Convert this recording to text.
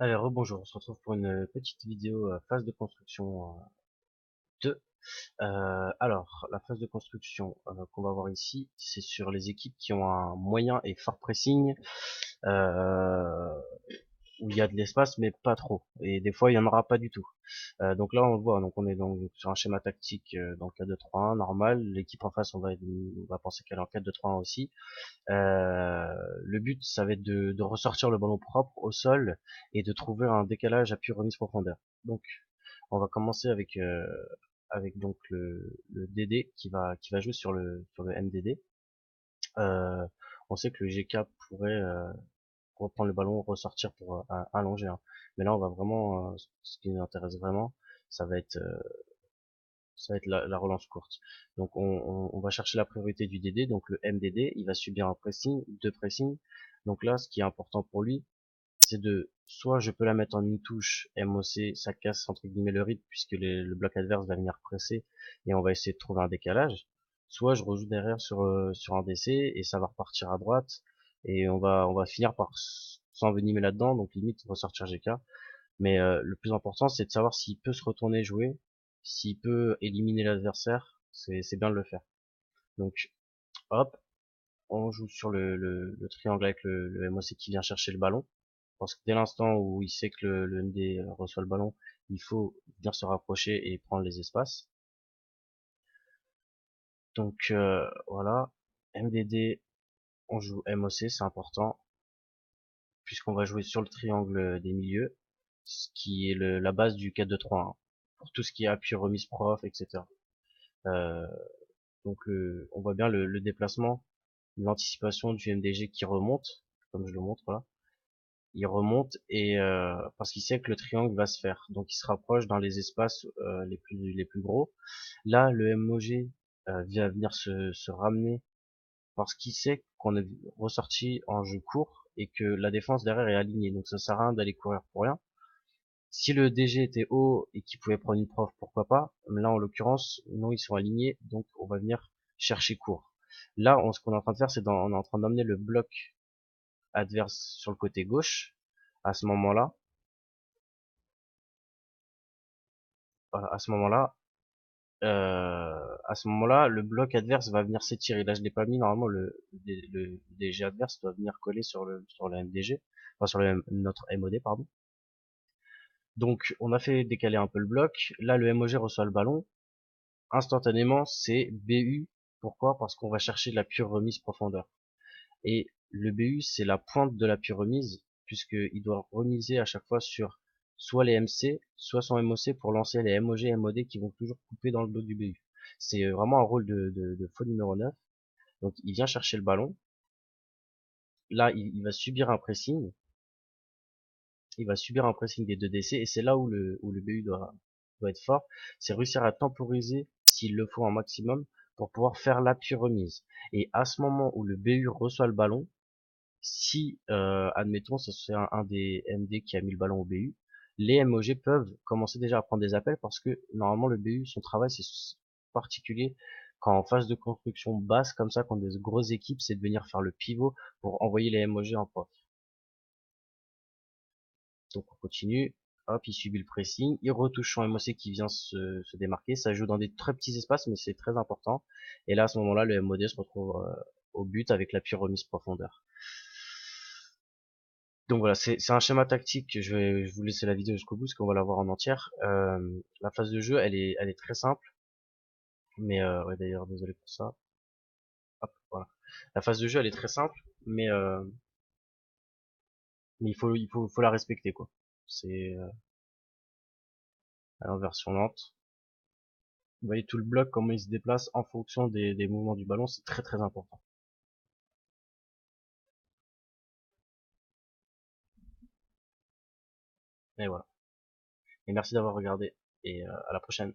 Allez, rebonjour, on se retrouve pour une petite vidéo phase de construction 2. Alors, la phase de construction qu'on va voir ici, c'est sur les équipes qui ont un moyen et fort pressing, euh, où il y a de l'espace, mais pas trop. Et des fois, il y en aura pas du tout. Donc là, on le voit, donc on est donc sur un schéma tactique dans le 4-2-3-1 normal. L'équipe en face, on va penser qu'elle est en 4-2-3-1 aussi. Le but, ça va être de ressortir le ballon propre au sol et de trouver un décalage appui remise profondeur. Donc, on va commencer avec donc le DD qui va jouer sur le MDD. Euh, on sait que le GK pourrait reprendre le ballon, ressortir pour allonger, hein. Mais là, on va vraiment, ce qui nous intéresse vraiment, ça va être euh, ça va être la relance courte. Donc on va chercher la priorité du DD, donc le MDD, il va subir un pressing, deux pressing. Donc là, ce qui est important pour lui, c'est soit je peux la mettre en une touche MOC, ça casse entre guillemets le rythme puisque le bloc adverse va venir presser et on va essayer de trouver un décalage. Soit je rejoue derrière sur un DC et ça va repartir à droite et on va finir par s'envenimer là-dedans, donc limite ressortir GK. Mais le plus important, c'est de savoir s'il peut se retourner jouer, s'il peut éliminer l'adversaire, c'est bien de le faire. Donc, hop, on joue sur le triangle avec le MOC qui vient chercher le ballon. Parce que dès l'instant où il sait que le MD reçoit le ballon, il faut venir se rapprocher et prendre les espaces. Donc voilà, MDD, on joue MOC, c'est important, puisqu'on va jouer sur le triangle des milieux, ce qui est la base du 4-2-3-1, pour tout ce qui est appui remise prof, etc. Euh, donc on voit bien le déplacement, l'anticipation du MDG qui remonte, comme je le montre là. Il remonte et parce qu'il sait que le triangle va se faire, donc il se rapproche dans les espaces les plus gros. Là, le MOG va venir se ramener parce qu'il sait qu'on est ressorti en jeu court et que la défense derrière est alignée, donc ça sert à rien d'aller courir pour rien. Si le DG était haut et qu'il pouvait prendre une prof, pourquoi pas. Mais là, en l'occurrence, non, ils sont alignés, donc on va venir chercher court. Là, ce qu'on est en train de faire, on est en train d'emmener le bloc adverse sur le côté gauche. À ce moment-là, à ce moment-là, à ce moment-là, le bloc adverse va venir s'étirer. Là, je l'ai pas mis. Normalement, le DG adverse doit venir coller sur le MDG, enfin notre MOD, pardon. Donc, on a fait décaler un peu le bloc. Là, le MOG reçoit le ballon. Instantanément, c'est BU. Pourquoi? Parce qu'on va chercher de la pure remise profondeur. Et le BU, c'est la pointe de la pure remise, puisqu'il doit remiser à chaque fois sur soit les MC, soit son MOC pour lancer les MOG et MOD qui vont toujours couper dans le dos du BU. C'est vraiment un rôle de faux numéro 9. Donc il vient chercher le ballon. Là, il va subir un pressing. Il va subir un pressing des deux DC et c'est là où le BU doit être fort. C'est réussir à temporiser s'il le faut un maximum pour pouvoir faire l'appui remise. Et à ce moment où le BU reçoit le ballon, si, admettons, c'est un des MD qui a mis le ballon au BU, les MOG peuvent commencer déjà à prendre des appels parce que normalement le BU, son travail, c'est particulier quand en phase de construction basse comme ça, quand des grosses équipes, c'est de venir faire le pivot pour envoyer les MOG en prof. Donc on continue, hop, il subit le pressing, il retouche son MOC qui vient se démarquer, ça joue dans des très petits espaces mais c'est très important. Et là à ce moment-là, le MOD se retrouve au but avec l'appui remise profondeur. Donc voilà, c'est un schéma tactique. Je vais vous laisser la vidéo jusqu'au bout parce qu'on va la voir en entière. La phase de jeu, elle est très simple, mais ouais, d'ailleurs désolé pour ça. Hop, voilà. La phase de jeu, elle est très simple, mais il faut la respecter quoi. C'est en version lente. Vous voyez tout le bloc comment il se déplace en fonction des mouvements du ballon, c'est très très important. Et voilà. Et merci d'avoir regardé et à la prochaine.